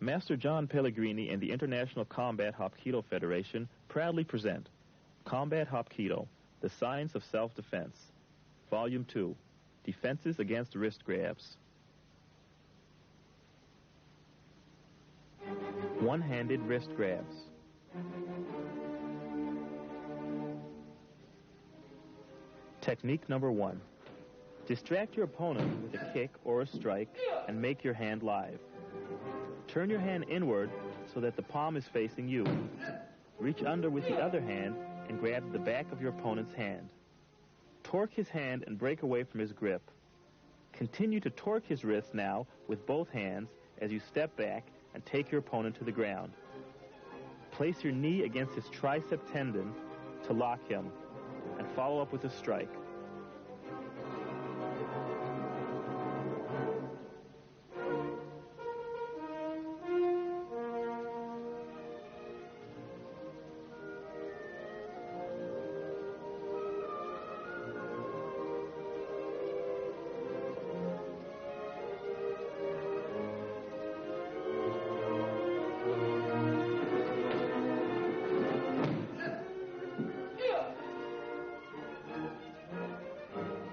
Master John Pellegrini and the International Combat Hapkido Federation proudly present Combat Hapkido, The Science of Self-Defense, Volume 2, Defenses Against Wrist Grabs. One-handed wrist grabs. Technique number 1. Distract your opponent with a kick or a strike and make your hand live. Turn your hand inward so that the palm is facing you. Reach under with the other hand and grab the back of your opponent's hand. Torque his hand and break away from his grip. Continue to torque his wrist now with both hands as you step back and take your opponent to the ground. Place your knee against his tricep tendon to lock him and follow up with a strike.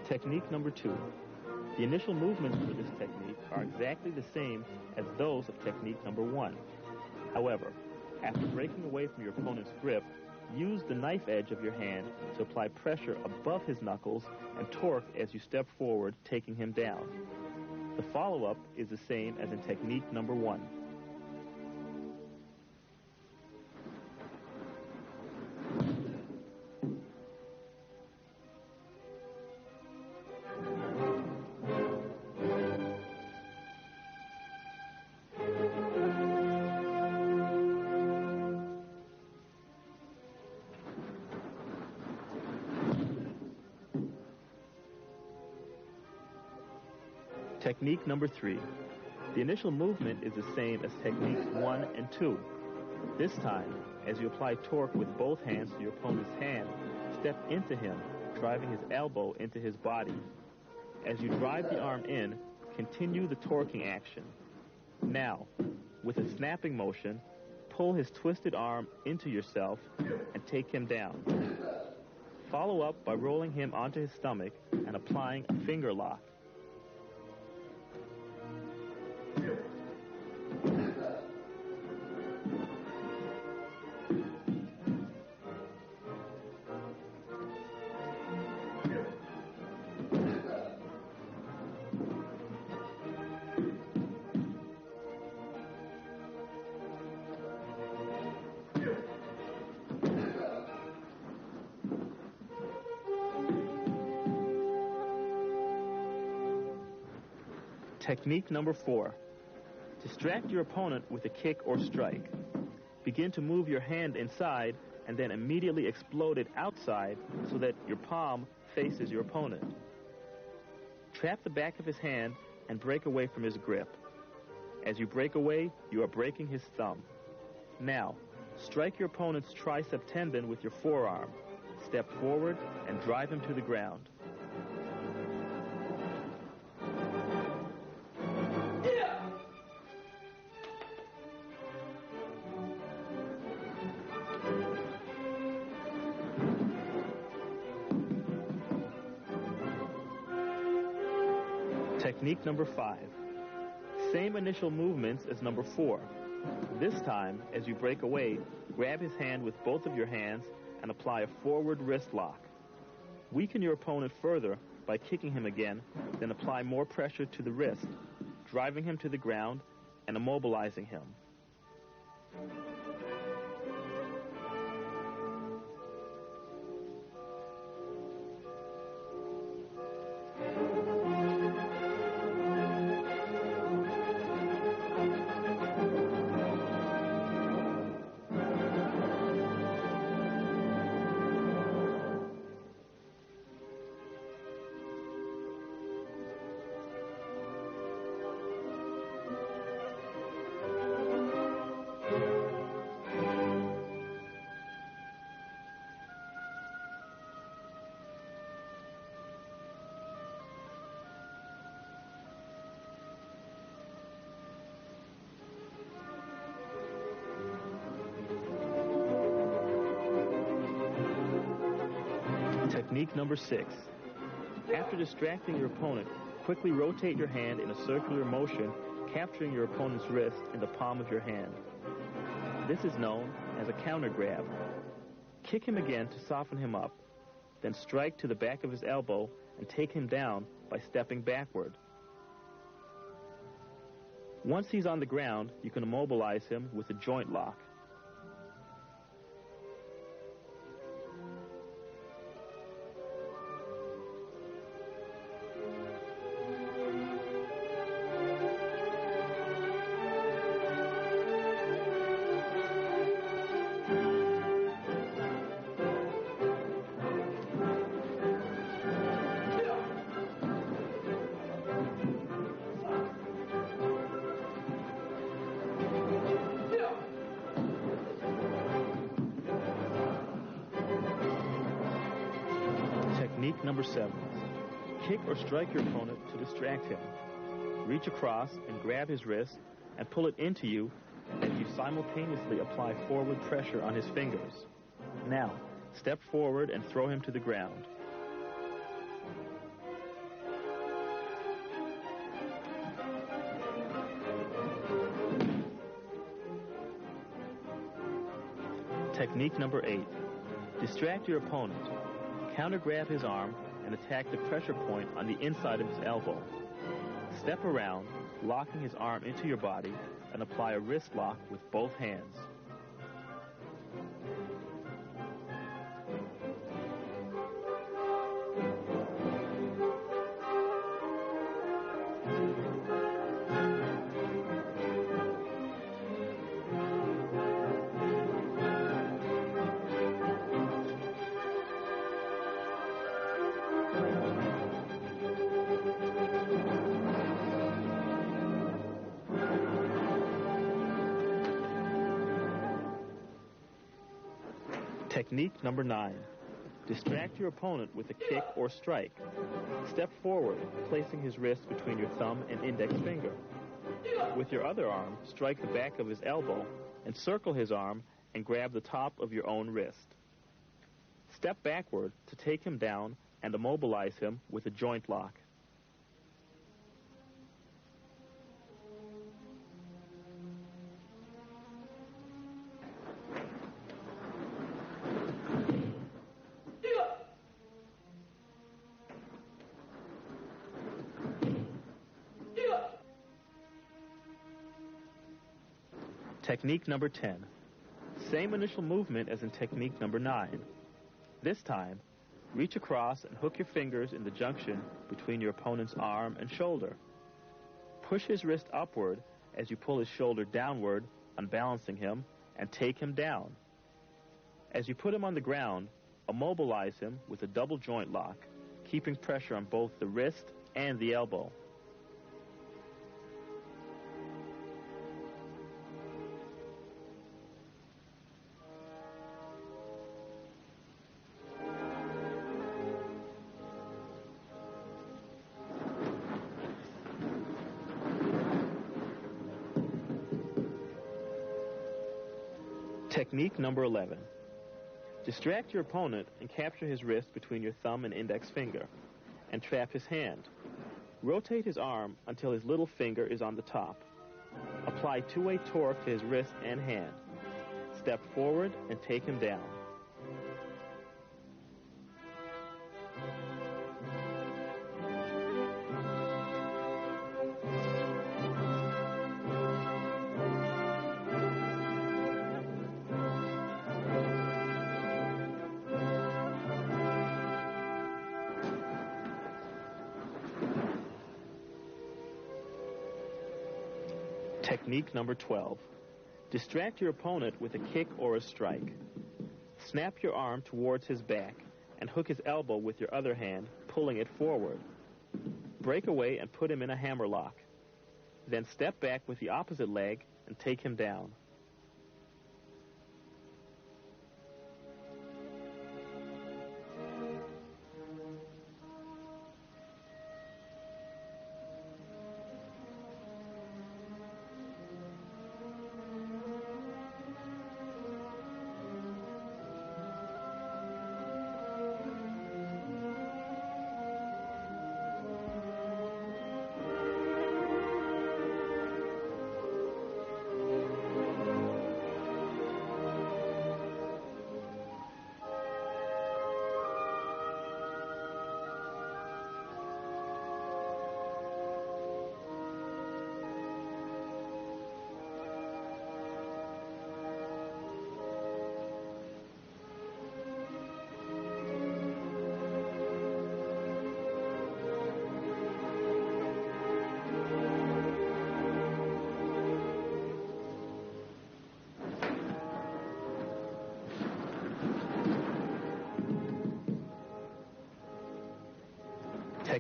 Technique number 2. The initial movements for this technique are exactly the same as those of technique number 1. However, after breaking away from your opponent's grip, use the knife edge of your hand to apply pressure above his knuckles and torque as you step forward, taking him down. The follow-up is the same as in technique number 1. Technique number 3. The initial movement is the same as techniques 1 and 2. This time, as you apply torque with both hands to your opponent's hand, step into him, driving his elbow into his body. As you drive the arm in, continue the torquing action. Now, with a snapping motion, pull his twisted arm into yourself and take him down. Follow up by rolling him onto his stomach and applying a finger lock. Technique number 4. Distract your opponent with a kick or strike. Begin to move your hand inside and then immediately explode it outside so that your palm faces your opponent. Trap the back of his hand and break away from his grip. As you break away, you are breaking his thumb. Now, strike your opponent's tricep tendon with your forearm. Step forward and drive him to the ground. Technique number 5. Same initial movements as number 4. This time, as you break away, grab his hand with both of your hands and apply a forward wrist lock. Weaken your opponent further by kicking him again, then apply more pressure to the wrist, driving him to the ground and immobilizing him. Technique number 6. After distracting your opponent, quickly rotate your hand in a circular motion, capturing your opponent's wrist in the palm of your hand. This is known as a counter grab. Kick him again to soften him up, then strike to the back of his elbow and take him down by stepping backward. Once he's on the ground, you can immobilize him with a joint lock. Technique number 7. Kick or strike your opponent to distract him. Reach across and grab his wrist and pull it into you as you simultaneously apply forward pressure on his fingers. Now, step forward and throw him to the ground. Technique number 8. Distract your opponent. Counter-grab his arm and attack the pressure point on the inside of his elbow. Step around, locking his arm into your body, and apply a wrist lock with both hands. Technique number 9. Distract your opponent with a kick or strike. Step forward, placing his wrist between your thumb and index finger. With your other arm, strike the back of his elbow, encircle his arm, and grab the top of your own wrist. Step backward to take him down and immobilize him with a joint lock. Technique number 10. Same initial movement as in technique number 9. This time, reach across and hook your fingers in the junction between your opponent's arm and shoulder. Push his wrist upward as you pull his shoulder downward, unbalancing him, and take him down. As you put him on the ground, immobilize him with a double joint lock, keeping pressure on both the wrist and the elbow. Technique number 11. Distract your opponent and capture his wrist between your thumb and index finger, and trap his hand. Rotate his arm until his little finger is on the top. Apply two-way torque to his wrist and hand. Step forward and take him down. Technique number 12. Distract your opponent with a kick or a strike. Snap your arm towards his back and hook his elbow with your other hand, pulling it forward. Break away and put him in a hammer lock. Then step back with the opposite leg and take him down.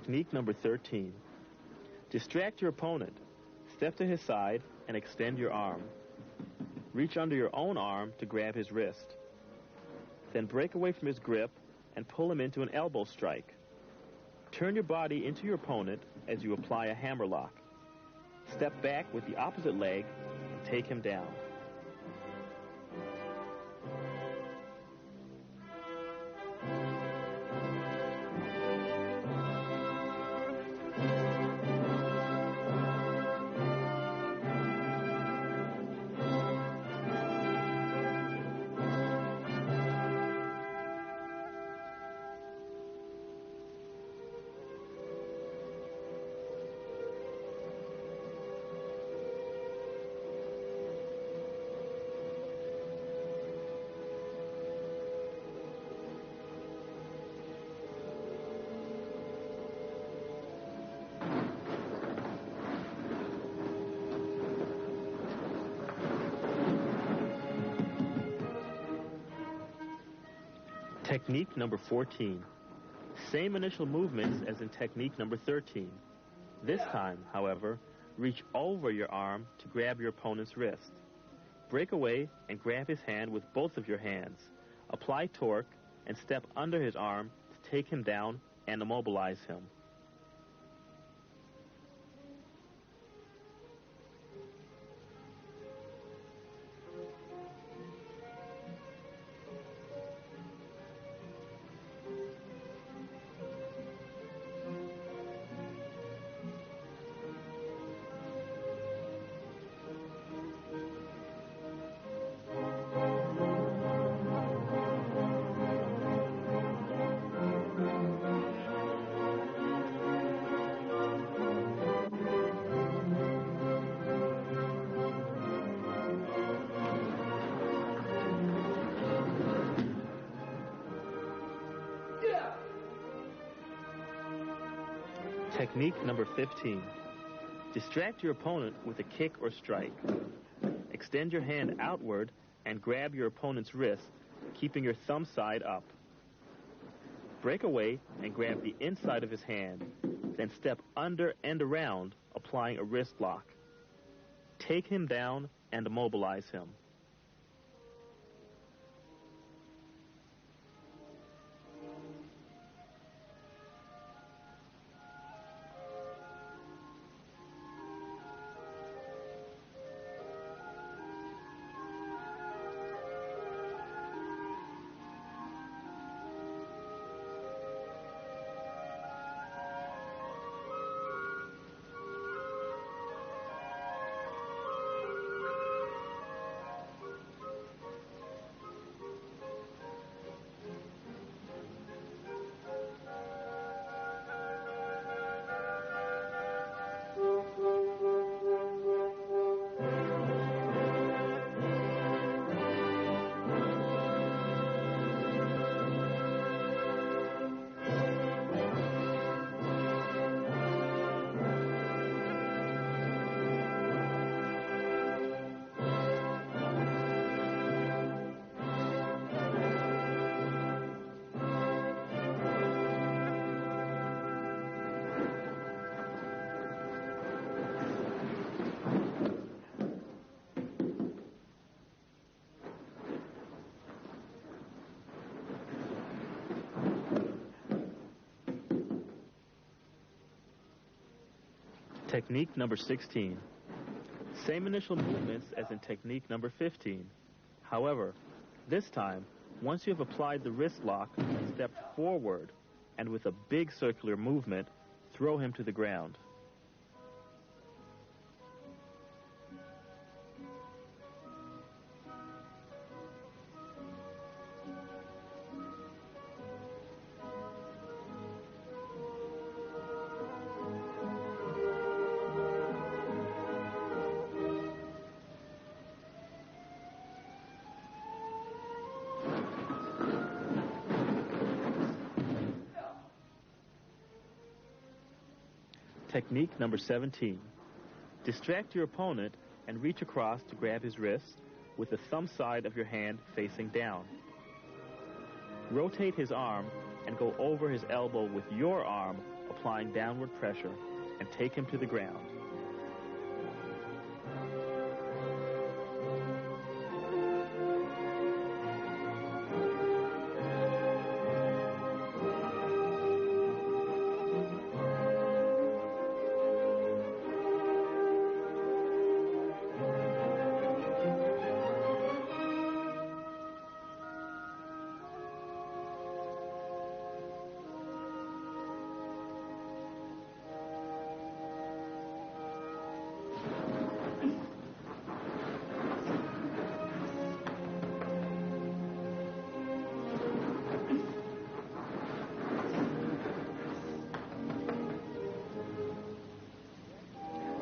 Technique number 13. Distract your opponent. Step to his side and extend your arm. Reach under your own arm to grab his wrist. Then break away from his grip and pull him into an elbow strike. Turn your body into your opponent as you apply a hammer lock. Step back with the opposite leg and take him down. Technique number 14. Same initial movements as in technique number 13. This time, however, reach over your arm to grab your opponent's wrist. Break away and grab his hand with both of your hands. Apply torque and step under his arm to take him down and immobilize him. Technique number 15. Distract your opponent with a kick or strike. Extend your hand outward and grab your opponent's wrist, keeping your thumb side up. Break away and grab the inside of his hand, then step under and around, applying a wrist lock. Take him down and immobilize him. Technique number 16. Same initial movements as in technique number 15. However, this time, once you have applied the wrist lock, step forward and with a big circular movement, throw him to the ground. Technique number 17. Distract your opponent and reach across to grab his wrist with the thumb side of your hand facing down. Rotate his arm and go over his elbow with your arm, applying downward pressure, and take him to the ground.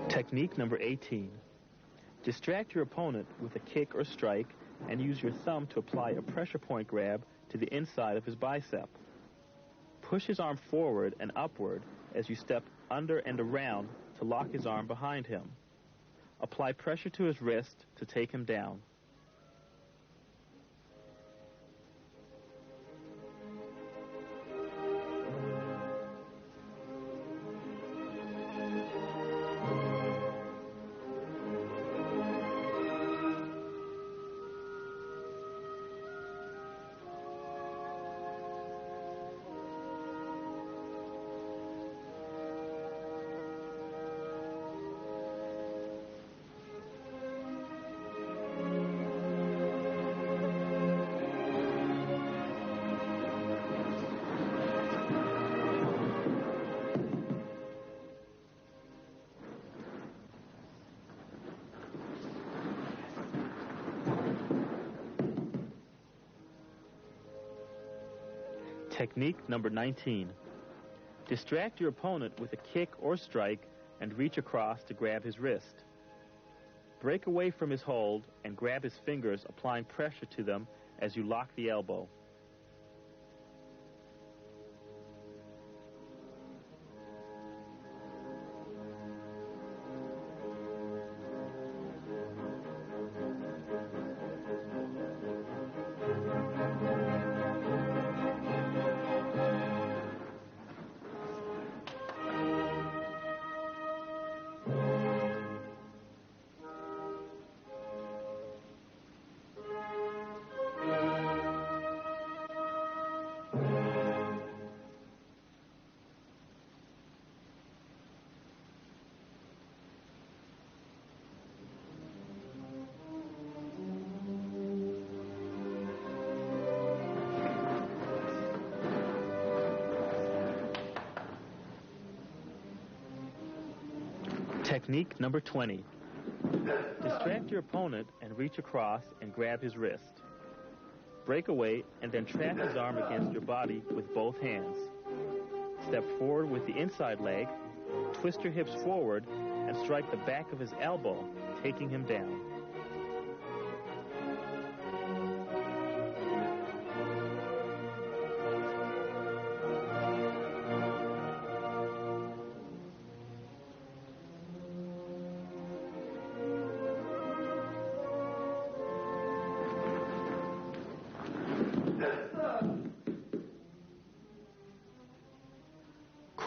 Technique number 18. Distract your opponent with a kick or strike and use your thumb to apply a pressure point grab to the inside of his bicep. Push his arm forward and upward as you step under and around to lock his arm behind him. Apply pressure to his wrist to take him down. Technique number 19. Distract your opponent with a kick or strike and reach across to grab his wrist. Break away from his hold and grab his fingers, applying pressure to them as you lock the elbow. Technique number 20. Distract your opponent and reach across and grab his wrist. Break away and then trap his arm against your body with both hands. Step forward with the inside leg, twist your hips forward, and strike the back of his elbow, taking him down.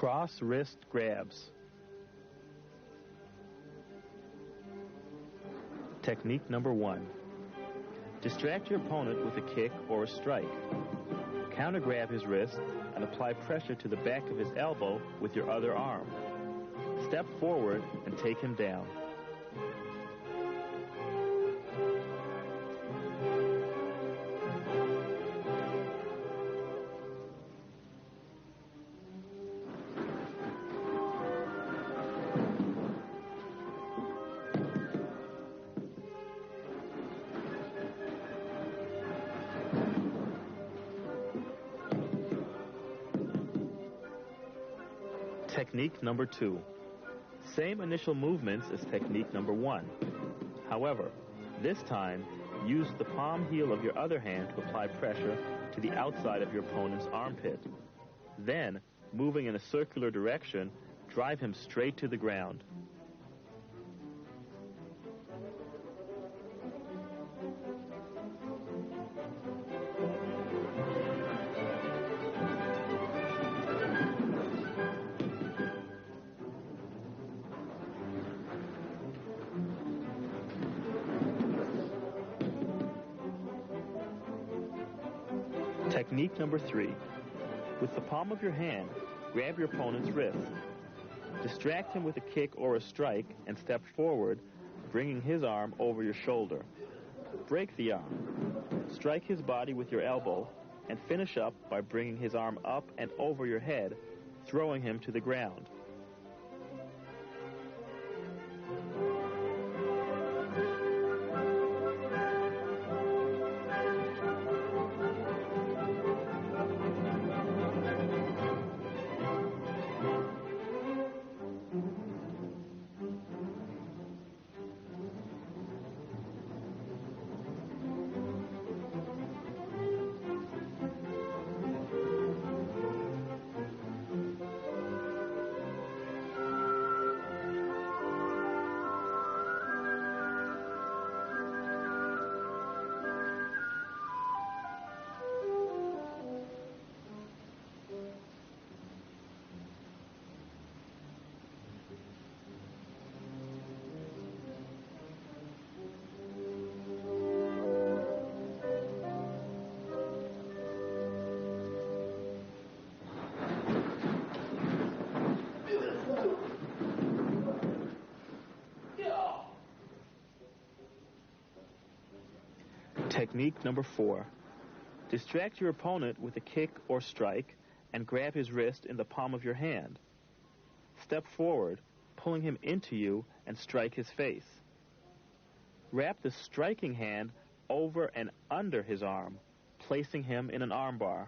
Cross wrist grabs. Technique number 1. Distract your opponent with a kick or a strike. Counter grab his wrist and apply pressure to the back of his elbow with your other arm. Step forward and take him down. Technique number 2. Same initial movements as technique number 1. However, this time, use the palm heel of your other hand to apply pressure to the outside of your opponent's armpit. Then, moving in a circular direction, drive him straight to the ground. Technique number 3. With the palm of your hand, grab your opponent's wrist. Distract him with a kick or a strike and step forward, bringing his arm over your shoulder. Break the arm. Strike his body with your elbow and finish up by bringing his arm up and over your head, throwing him to the ground. Technique number 4. Distract your opponent with a kick or strike and grab his wrist in the palm of your hand. Step forward, pulling him into you and strike his face. Wrap the striking hand over and under his arm, placing him in an armbar.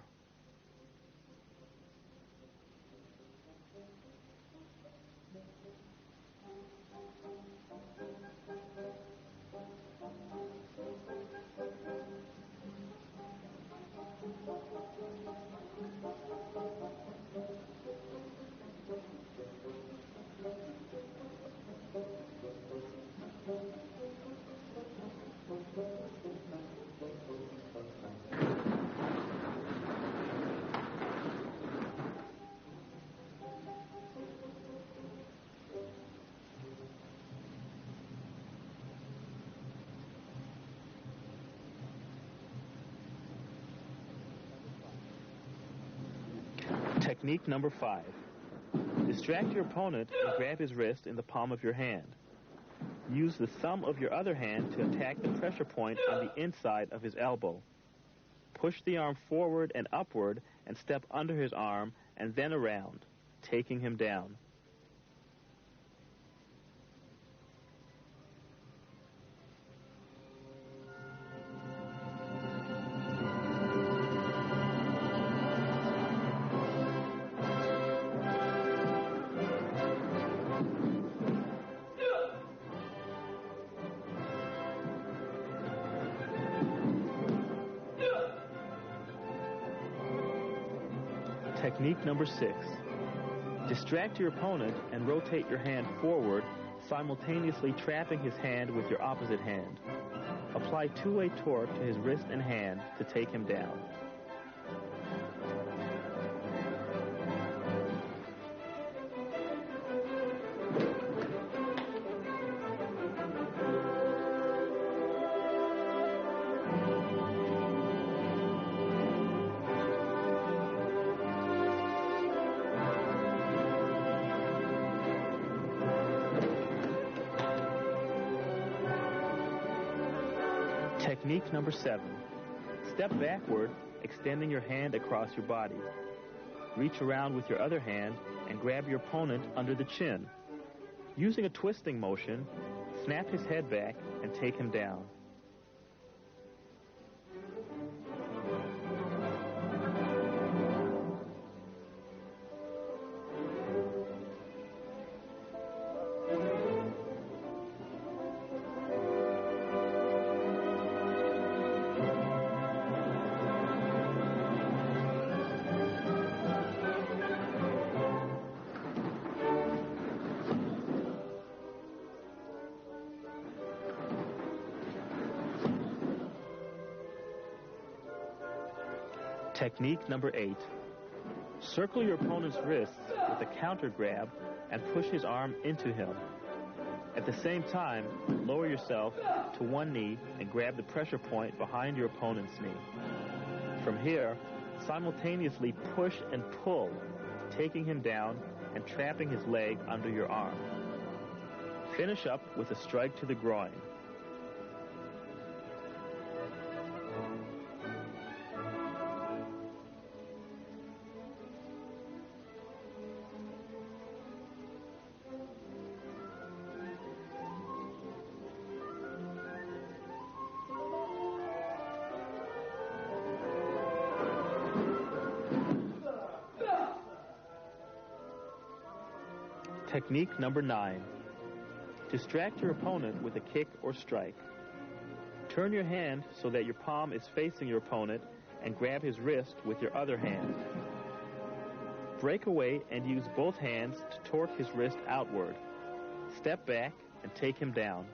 Technique number 5. Distract your opponent and grab his wrist in the palm of your hand. Use the thumb of your other hand to attack the pressure point on the inside of his elbow. Push the arm forward and upward and step under his arm and then around, taking him down. Technique number 6. Distract your opponent and rotate your hand forward, simultaneously trapping his hand with your opposite hand. Apply two-way torque to his wrist and hand to take him down. Technique number 7. Step backward, extending your hand across your body. Reach around with your other hand and grab your opponent under the chin. Using a twisting motion, snap his head back and take him down. Technique number 8. Circle your opponent's wrists with a counter grab and push his arm into him. At the same time, lower yourself to one knee and grab the pressure point behind your opponent's knee. From here, Simultaneously push and pull, taking him down and trapping his leg under your arm. Finish up with a strike to the groin. Technique number 9. Distract your opponent with a kick or strike. Turn your hand so that your palm is facing your opponent and grab his wrist with your other hand. Break away and use both hands to torque his wrist outward. Step back and take him down.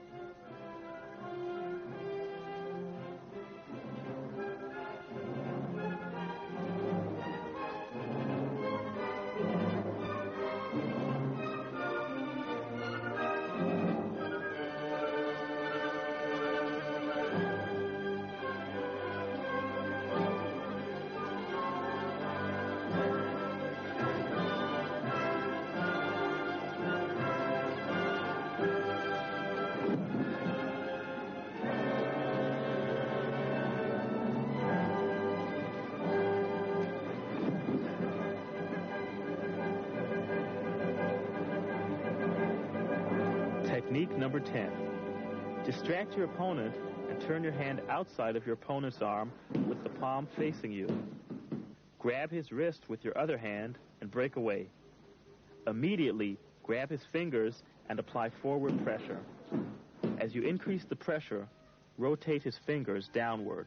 Technique number 10. Distract your opponent and turn your hand outside of your opponent's arm with the palm facing you. Grab his wrist with your other hand and break away. Immediately, grab his fingers and apply forward pressure. As you increase the pressure, rotate his fingers downward.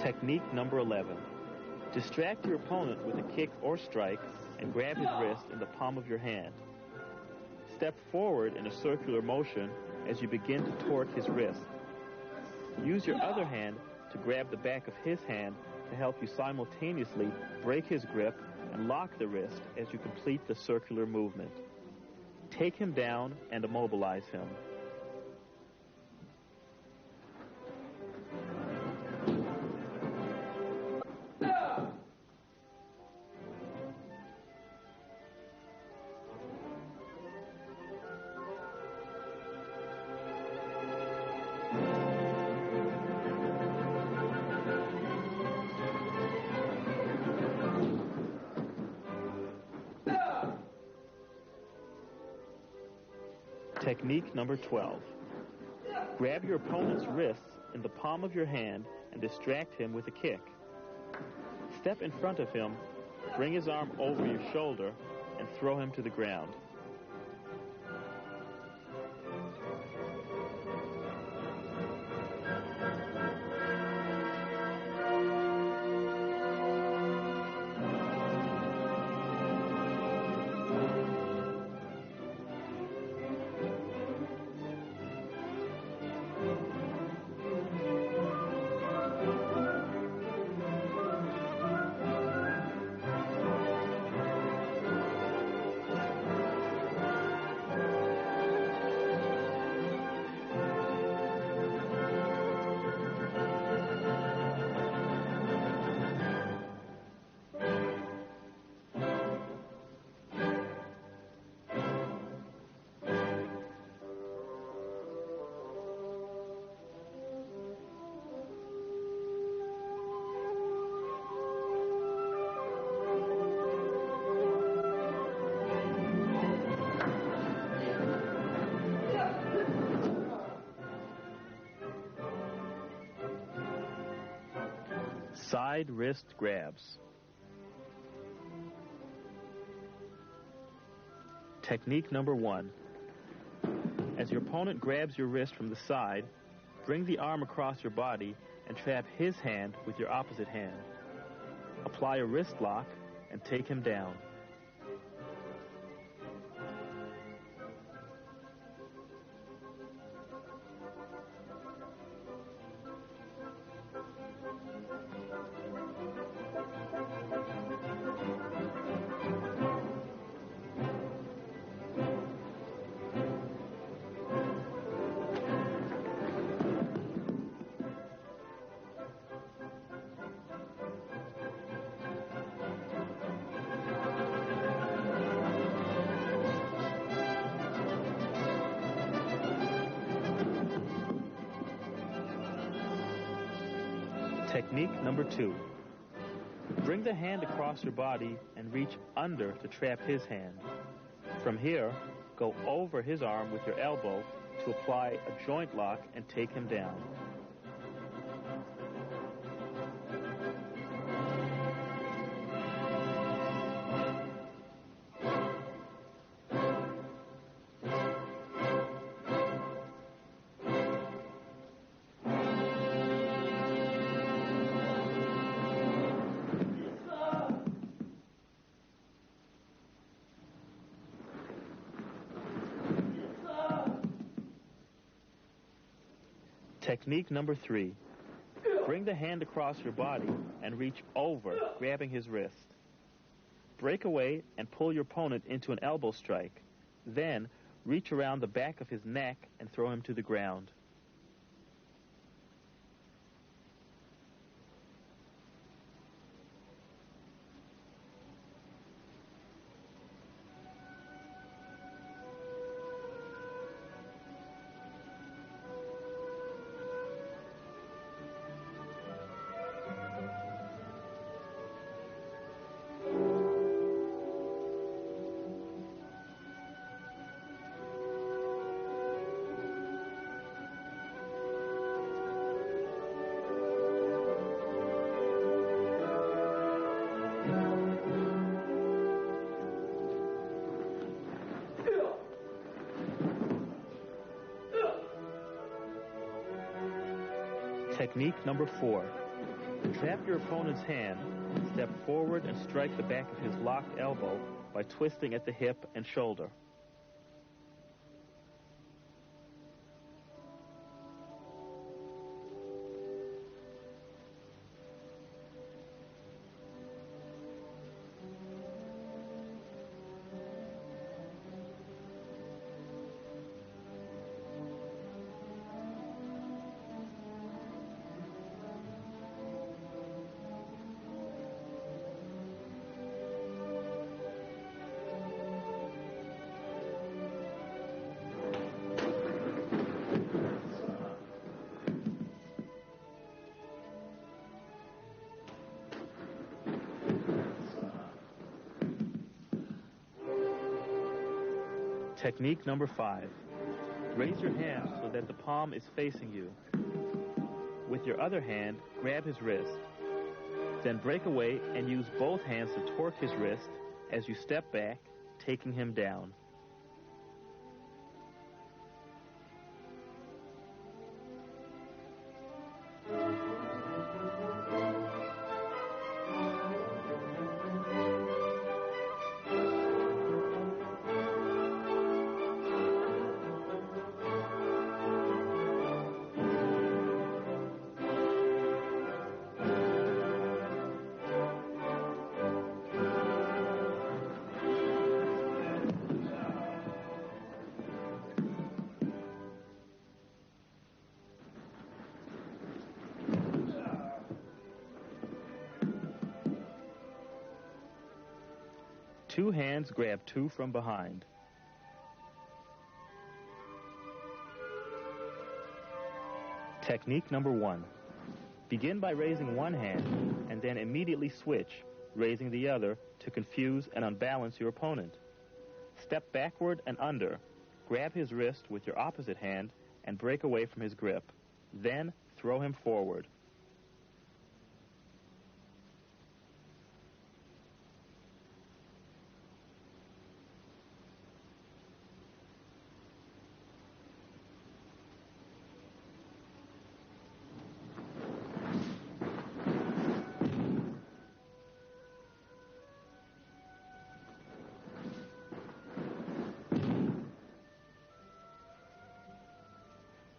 Technique number 11. Distract your opponent with a kick or strike and grab his wrist in the palm of your hand. Step forward in a circular motion as you begin to torque his wrist. Use your other hand to grab the back of his hand to help you simultaneously break his grip and lock the wrist as you complete the circular movement. Take him down and immobilize him. Technique number 12. Grab your opponent's wrists in the palm of your hand and distract him with a kick. Step in front of him, bring his arm over your shoulder, and throw him to the ground. Side wrist grabs. Technique number 1. As your opponent grabs your wrist from the side, bring the arm across your body and trap his hand with your opposite hand. Apply a wrist lock and take him down. Technique number 2. Bring the hand across your body and reach under to trap his hand. From here, go over his arm with your elbow to apply a joint lock and take him down. Technique number 3. Bring the hand across your body and reach over, grabbing his wrist. Break away and pull your opponent into an elbow strike. Then, reach around the back of his neck and throw him to the ground. Technique number 4. Trap your opponent's hand, step forward and strike the back of his locked elbow by twisting at the hip and shoulder. Technique number 5. Raise your hand so that the palm is facing you. With your other hand, grab his wrist. Then break away and use both hands to torque his wrist as you step back, taking him down. Two hands grab two from behind. Technique number 1. Begin by raising one hand and then immediately switch, raising the other to confuse and unbalance your opponent. Step backward and under, grab his wrist with your opposite hand and break away from his grip. Then throw him forward.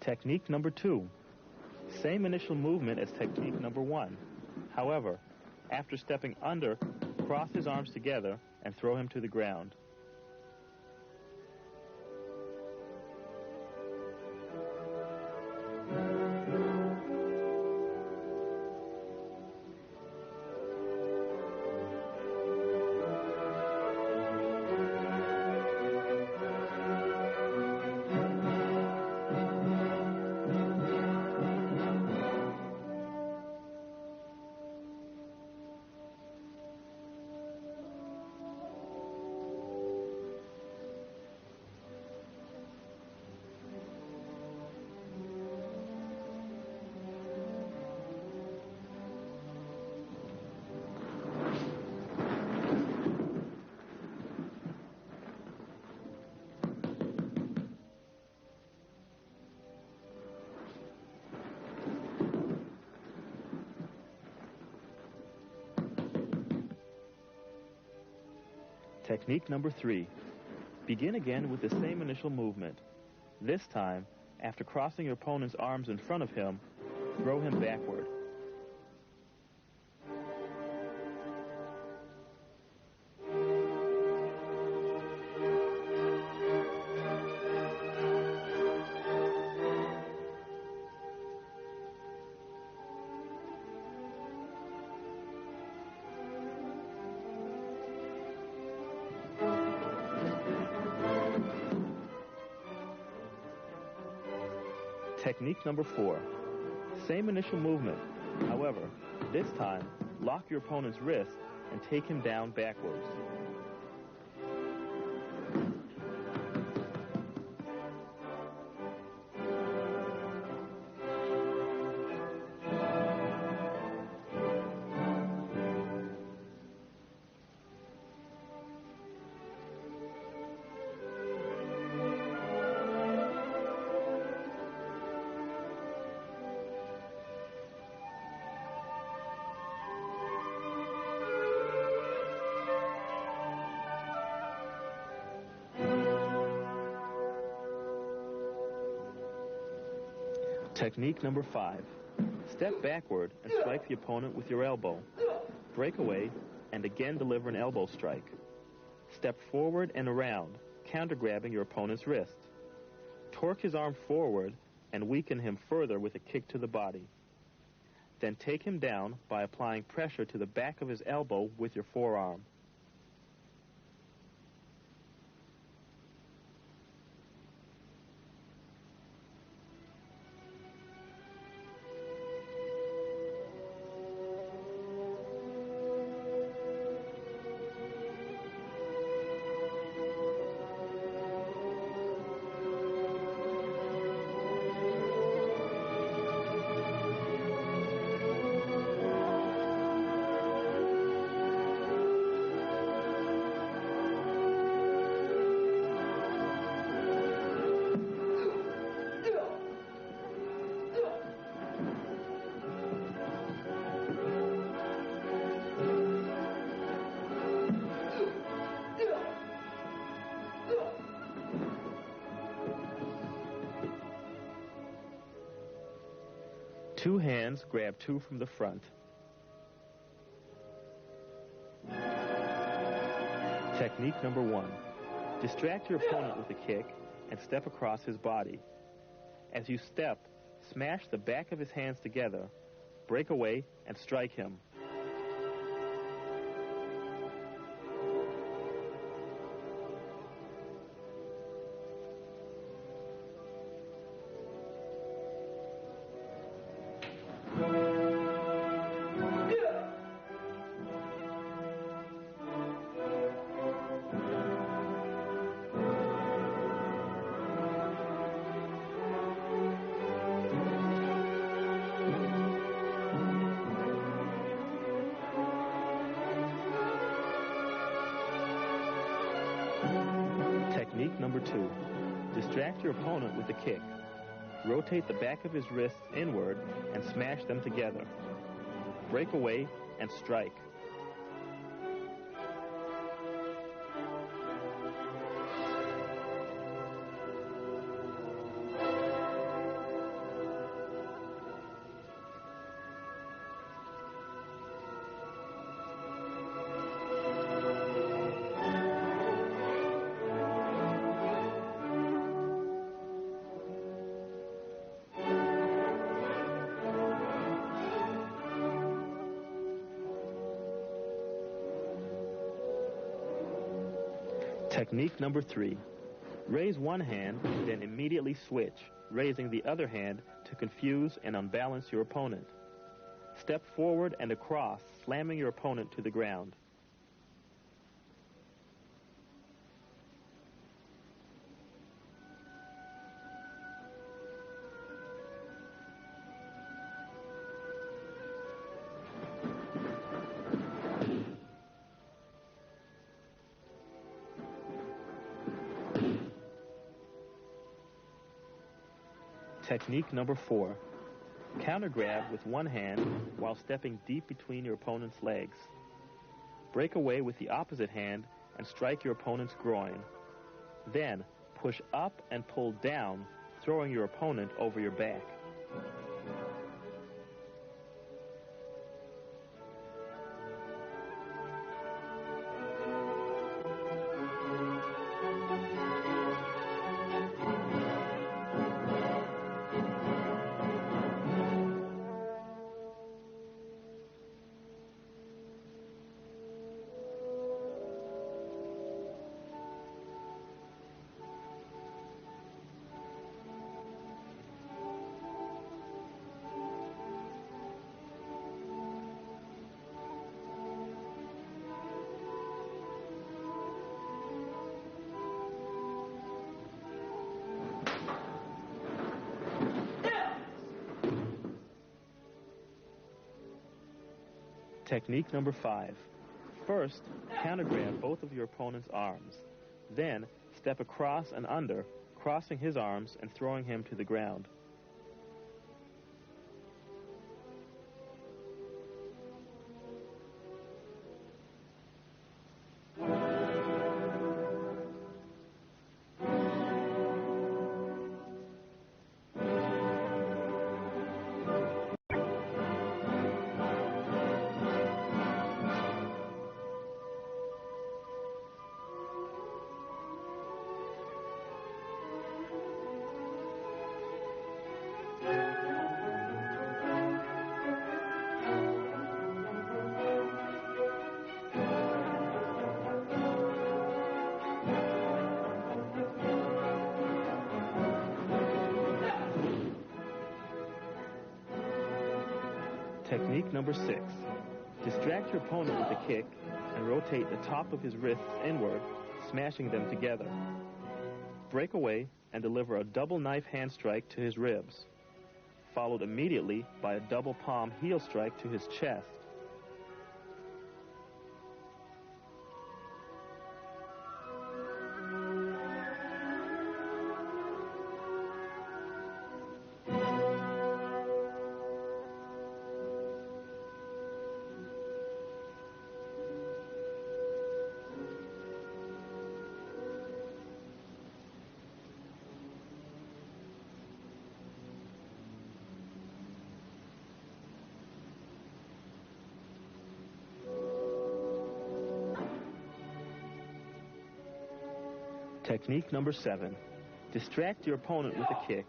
Technique number 2. Same initial movement as technique number 1. However, after stepping under, cross his arms together and throw him to the ground. Technique number 3. Begin again with the same initial movement. This time, after crossing your opponent's arms in front of him, throw him backward. Technique number 4. Same initial movement. However, this time, lock your opponent's wrist and take him down backwards. Technique number 5. Step backward and strike the opponent with your elbow. Break away and again deliver an elbow strike. Step forward and around, counter-grabbing your opponent's wrist. Torque his arm forward and weaken him further with a kick to the body. Then take him down by applying pressure to the back of his elbow with your forearm. Two hands grab two from the front. Technique number 1. Distract your opponent with a kick and step across his body. As you step, smash the back of his hands together, break away, and strike him. Technique number 2. Distract your opponent with a kick. Rotate the back of his wrists inward and smash them together. Break away and strike. Technique number 3. Raise one hand, then immediately switch, raising the other hand to confuse and unbalance your opponent. Step forward and across, slamming your opponent to the ground. Technique number 4. Counter grab with one hand while stepping deep between your opponent's legs. Break away with the opposite hand and strike your opponent's groin. Then push up and pull down, throwing your opponent over your back. Technique number 5. First, counter grab both of your opponent's arms. Then, step across and under, crossing his arms and throwing him to the ground. Technique number 6. Distract your opponent with a kick and rotate the top of his wrists inward, smashing them together. Break away and deliver a double knife hand strike to his ribs, followed immediately by a double palm heel strike to his chest. Technique number 7. Distract your opponent with a kick.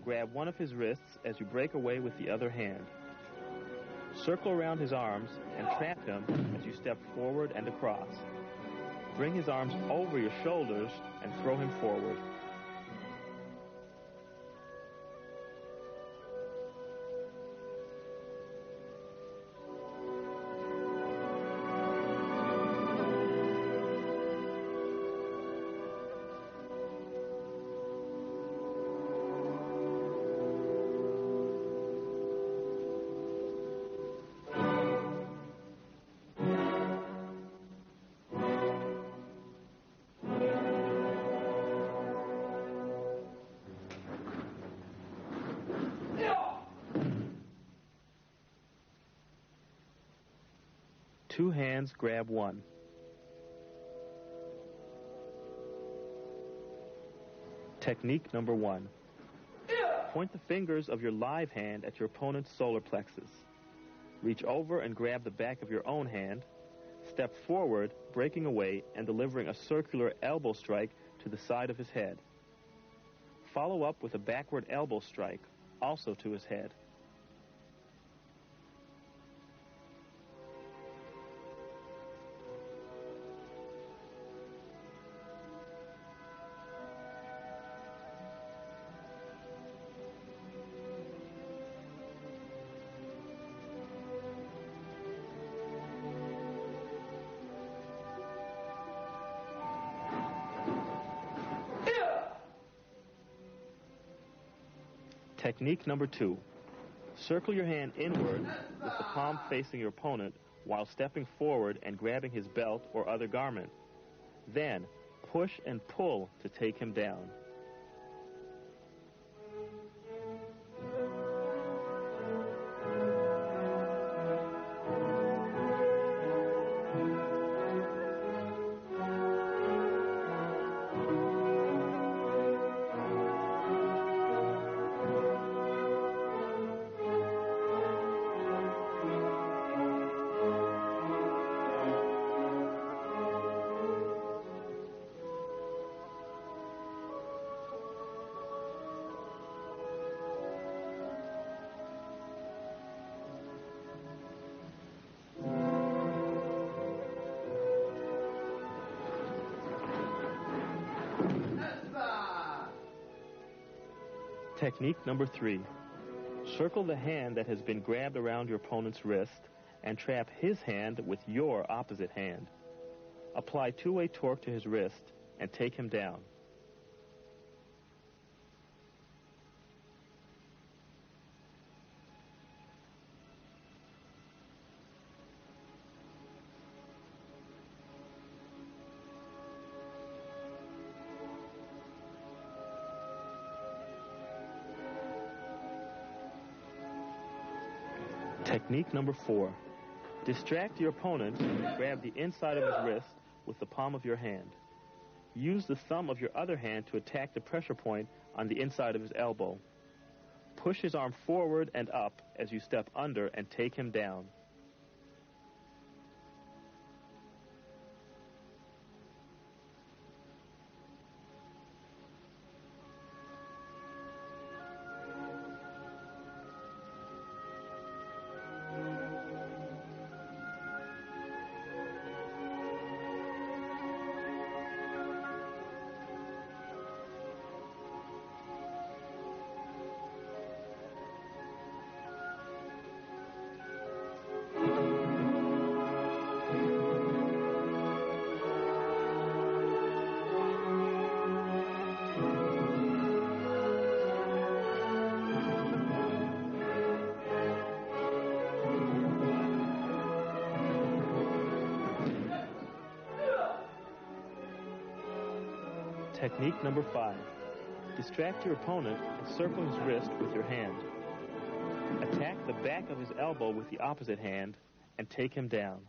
Grab one of his wrists as you break away with the other hand. Circle around his arms and trap him as you step forward and across. Bring his arms over your shoulders and throw him forward. Two hands grab one. Technique number 1. Point the fingers of your live hand at your opponent's solar plexus. Reach over and grab the back of your own hand. Step forward, breaking away and delivering a circular elbow strike to the side of his head. Follow up with a backward elbow strike, also to his head. Technique number 2. Circle your hand inward with the palm facing your opponent while stepping forward and grabbing his belt or other garment. Then, push and pull to take him down. Technique number 3. Circle the hand that has been grabbed around your opponent's wrist and trap his hand with your opposite hand. Apply two-way torque to his wrist and take him down. Technique number 4. Distract your opponent and grab the inside of his wrist with the palm of your hand. Use the thumb of your other hand to attack the pressure point on the inside of his elbow. Push his arm forward and up as you step under and take him down. Technique number 5. Distract your opponent and circle his wrist with your hand. Attack the back of his elbow with the opposite hand and take him down.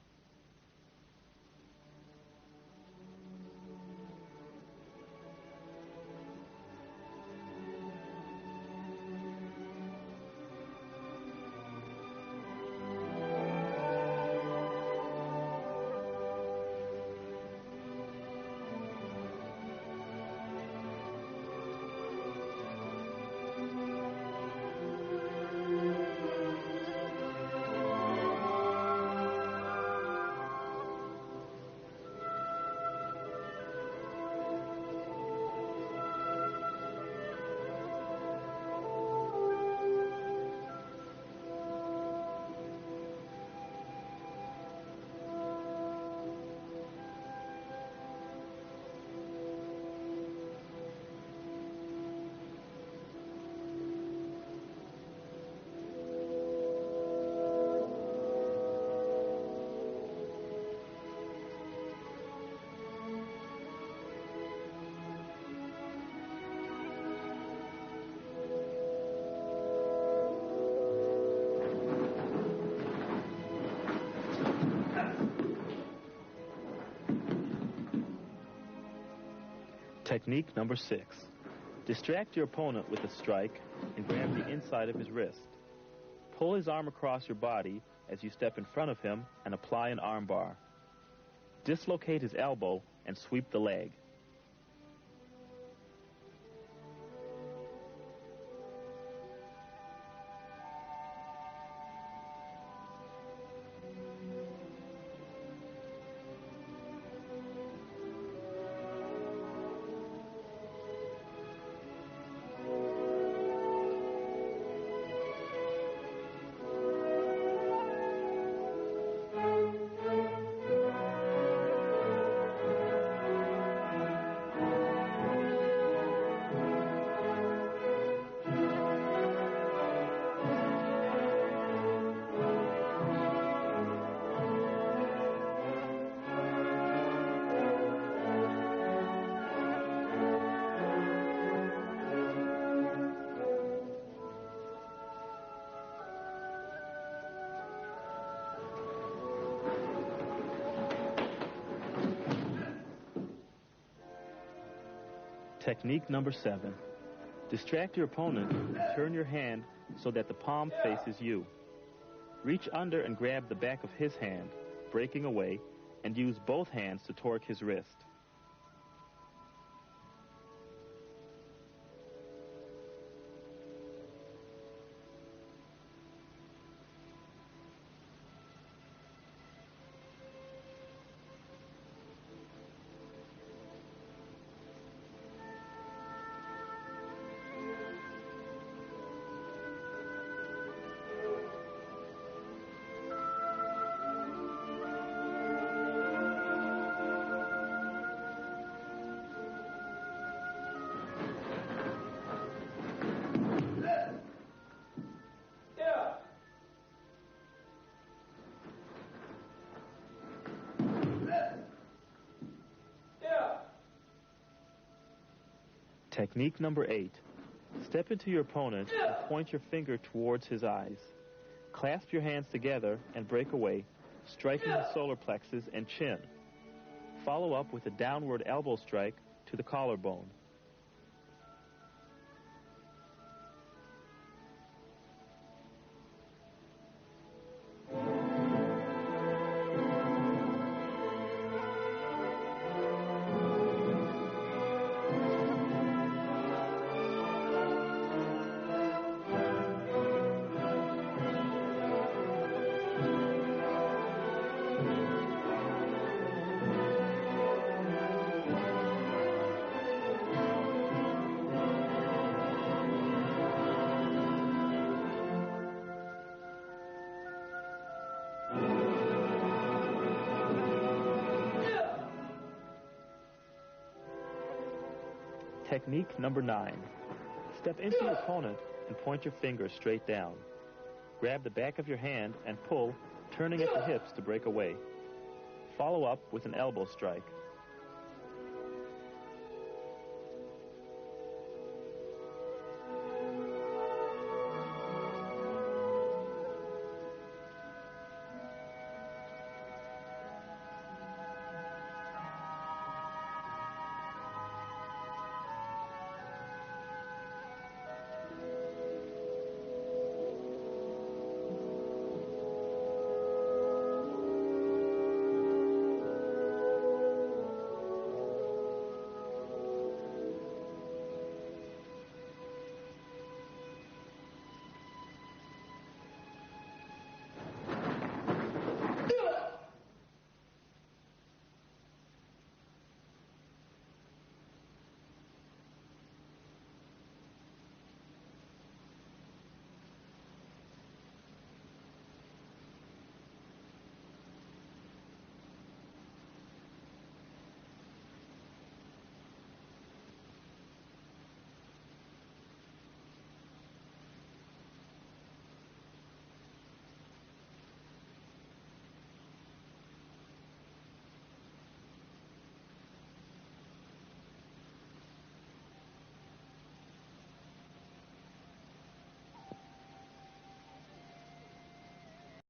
Technique number 6. Distract your opponent with a strike and grab the inside of his wrist. Pull his arm across your body as you step in front of him and apply an arm bar. Dislocate his elbow and sweep the leg. Technique number 7. Distract your opponent and turn your hand so that the palm faces you. Reach under and grab the back of his hand, breaking away, and use both hands to torque his wrist. Technique number 8. Step into your opponent and point your finger towards his eyes. Clasp your hands together and break away, striking the solar plexus and chin. Follow up with a downward elbow strike to the collarbone. Technique number 9. Step into your opponent and point your finger straight down. Grab the back of your hand and pull, turning at the hips to break away. Follow up with an elbow strike.